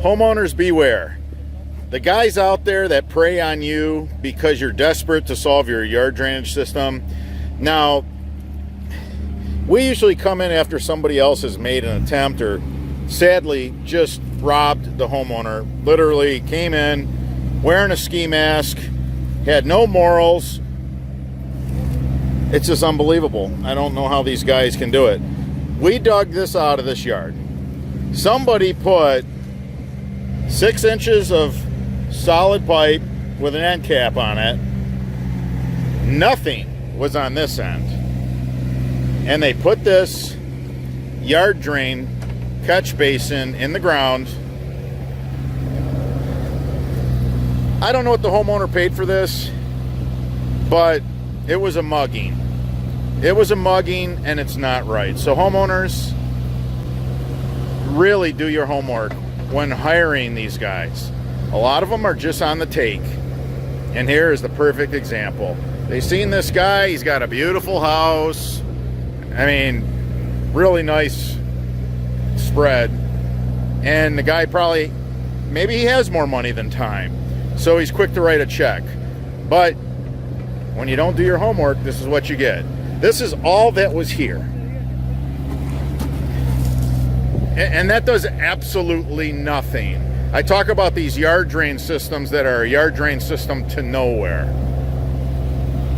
Homeowners beware. The guys out there that prey on you because you're desperate to solve your yard drainage system. Now, we usually come in after somebody else has made an attempt or sadly just robbed the homeowner. Literally came in wearing a ski mask, had no morals. It's just unbelievable. I don't know how these guys can do it. We dug this out of this yard. Somebody put 6 inches of solid pipe with an end cap on it. Nothing was on this end. And they put this yard drain catch basin in the ground. I don't know what the homeowner paid for this, but it was a mugging. It was a mugging, and it's not right. So homeowners, really do your homework when hiring these guys. A lot of them are just on the take. And here is the perfect example. They seen this guy, he's got a beautiful house. I mean, really nice spread. And the guy probably, maybe he has more money than time. So he's quick to write a check. But when you don't do your homework, this is what you get. This is all that was here. And that does absolutely nothing. I talk about these yard drain systems that are a yard drain system to nowhere.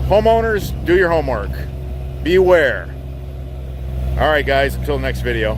Homeowners, do your homework. Beware. All right, guys, until the next video.